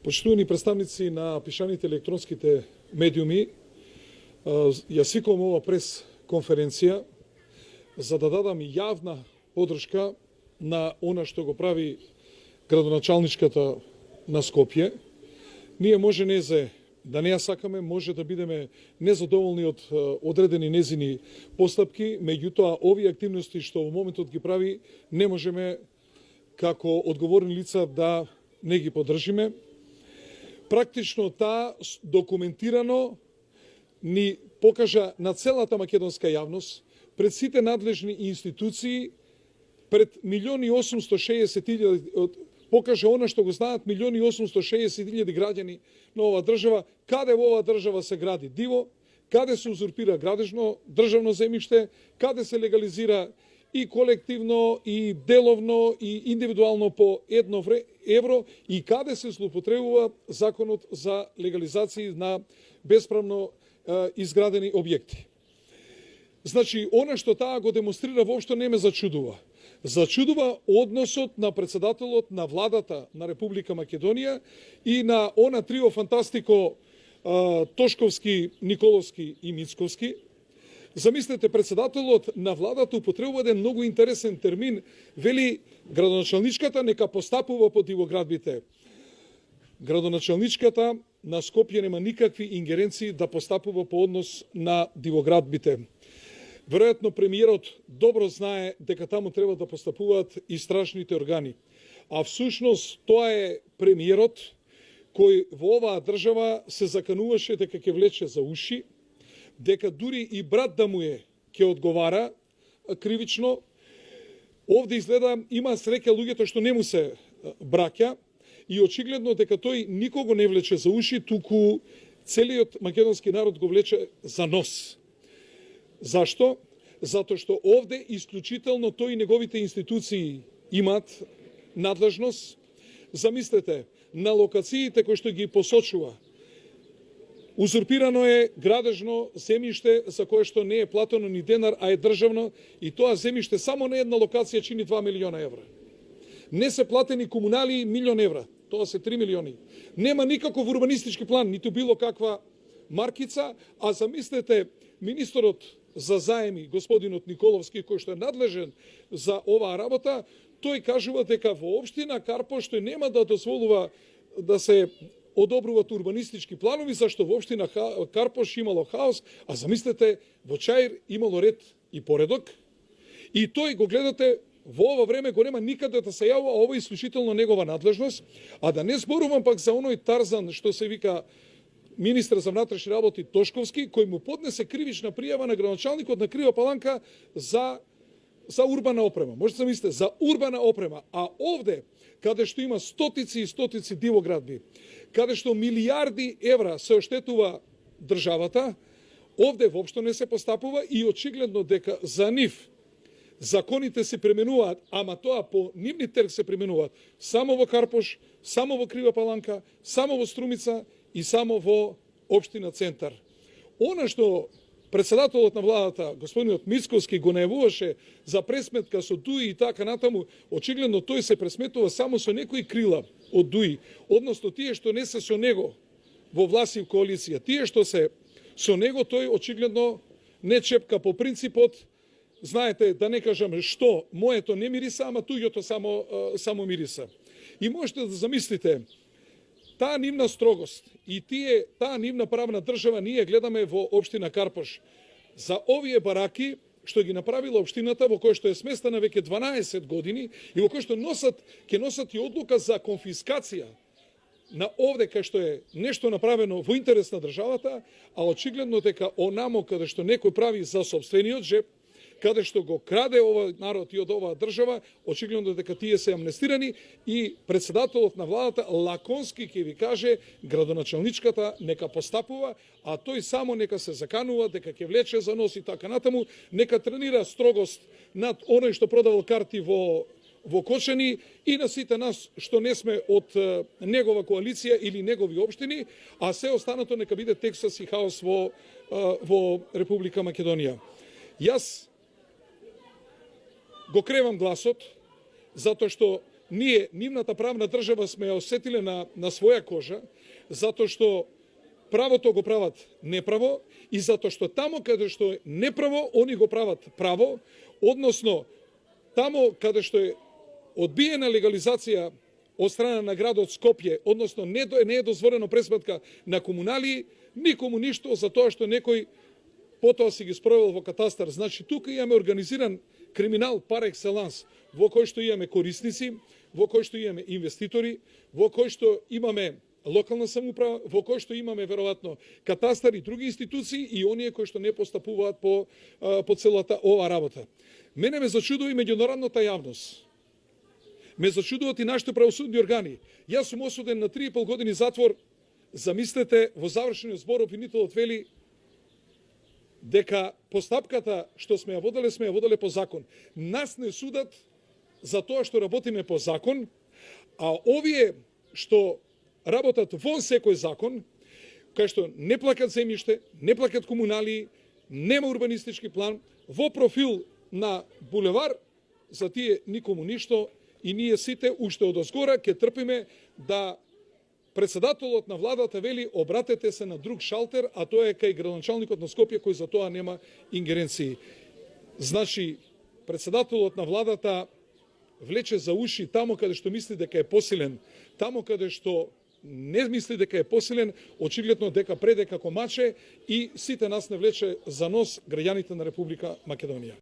Почитувани представници на пишаните електронските медиуми, ја свикувам ова прес-конференција за да дадам јавна подршка на она што го прави градоначалничката на Скопје. Ние може незе да не ја сакаме, може да бидеме незадоволни од одредени незини постапки, меѓутоа овие активности што во моментот ги прави не можеме како одговорни лица да не ги поддржиме. Практично таа документирано ни покажа на целата македонска јавност, пред сите надлежни институции, пред 1.860.000, покажа она што го знаат 1.860.000 граѓани на оваа држава, каде во оваа држава се гради диво, каде се узурпира градежно државно земјиште, каде се легализира и колективно, и деловно, и индивидуално по 1 евро, и каде се злоупотребува законот за легализација на бесправно изградени објекти. Значи, она што таа го демонстрира воопшто не ме зачудува. Зачудува односот на председателот на владата на Република Македонија и на она трио фантастико Тошковски, Николовски и Мицковски. Замислете, председателот на владата употребува еден многу интересен термин, вели градоначалничката нека постапува по дивоградбите. Градоначалничката на Скопје нема никакви ингеренции да постапува по однос на дивоградбите. Веројатно премиерот добро знае дека таму треба да постапуваат истражните органи. А всушност тоа е премиерот кој во оваа држава се закануваше дека ќе влече за уши, дека дури и брат да му е ќе одговара кривично. Овде изгледа има среќа луѓето што не му се браќа и очигледно дека тој никого не влече за уши, туку целиот македонски народ го влече за нос. Зашто? Затоа што овде исклучително тој и неговите институции имаат надлежност. Замислете, на локациите кои што ги посочува, узурпирано е градежно земјиште за кое што не е платено ни денар, а е државно, и тоа земјиште само на една локација чини 2 милиона евра. Не се платени комунали 1 милион евра, тоа се 3 милиони. Нема никаков урбанистички план, ниту било каква маркица, а замислете, министерот за заеми, господинот Николовски, кој што е надлежен за оваа работа, тој кажува дека во општина Карпош што нема да дозволува да се одобруваат урбанистички планови, зашто во општина Карпош имало хаос, а замислете, во Чаир имало ред и поредок. И тој го гледате во ова време го нема никаде да се јавува, ова е исклучително негова надлежност, а да не зборувам пак за оној Тарзан што се вика министар за внатрешни работи Тошковски, кој му поднесе кривична пријава на градоначалникот на Крива Паланка за урбана опрема. Можете да мислите, за урбана опрема. А овде, каде што има стотици и стотици дивоградби, каде што милиарди евра се оштетува државата, овде воопшто не се постапува и очигледно дека за нив законите се применуваат, ама тоа по нивни терк се применуваат само во Карпош, само во Крива Паланка, само во Струмица и само во општина Центар. Она што председателот на владата, господинот Мицковски, го најавуваше за пресметка со ДУИ и така натаму, очигледно тој се пресметува само со некои крила од ДУИ, односно тие што не се со него во власт и коалиција. Тие што се со него, тој очигледно не чепка по принципот, знаете, да не кажам што, моето не мириса, ама туѓото само мириса. И можете да замислите, таа нивна строгост и таа нивна правна држава ние гледаме во општина Карпош. За овие бараки што ги направила општината, во која што е сместена веќе 12 години и во која што ќе носат и одлука за конфискација на овде кај што е нешто направено во интерес на државата, а очигледно дека онамо каде што некој прави за сопствениот джеп, каде што го краде овој народ и од оваа држава, очигледно дека тие се амнестирани и председателот на владата лаконски ќе ви каже градоначалничката нека постапува, а тој само нека се заканува дека ќе влече за нос и така натаму, нека тренира строгост над оној што продавал карти во Кочани и на сите нас што не сме од негова коалиција или негови општини, а се останато нека биде Тексас и хаос во Република Македонија. Јас го кревам гласот, затоа што ние, нивната правна држава сме ја осетиле на своја кожа, затоа што правото го прават неправо и затоа што тамо каде што е неправо, они го прават право, односно тамо каде што е одбиена легализација од страна на градот Скопје, односно не е дозволено пресметка на комунали, никому ништо за тоа што некој потоа си ги спровел во катастар. Значи, тука имаме организиран криминал пар екселанс, во кој што имаме корисници, во кој што имаме инвеститори, во кој што имаме локална самоуправа, во кој што имаме веројатно катастар и други институции и оние кои што не постапуваат по целата ова работа. Мене ме зачудува и меѓународната јавност. Ме зачудуваат и нашите правосудни органи. Јас сум осуден на 3,5 години затвор. Замислете, во завршениот збор обвинителот вели дека постапката што сме ја воделе по закон. Нас не судат за тоа што работиме по закон, а овие што работат вон секој закон, кај што не плакат земјиште, не плакат комунали, нема урбанистички план, во профил на булевар, за тие никому ништо и ние сите уште одозгора ќе трпиме да председателот на владата вели обратете се на друг шалтер, а тоа е кај градоначалникот на Скопје кој за тоа нема ингеренции. Значи, председателот на владата влече за уши тамо каде што мисли дека е посилен, тамо каде што не мисли дека е посилен, очигледно дека преде како маче и сите нас не влече за нос граѓаните на Република Македонија.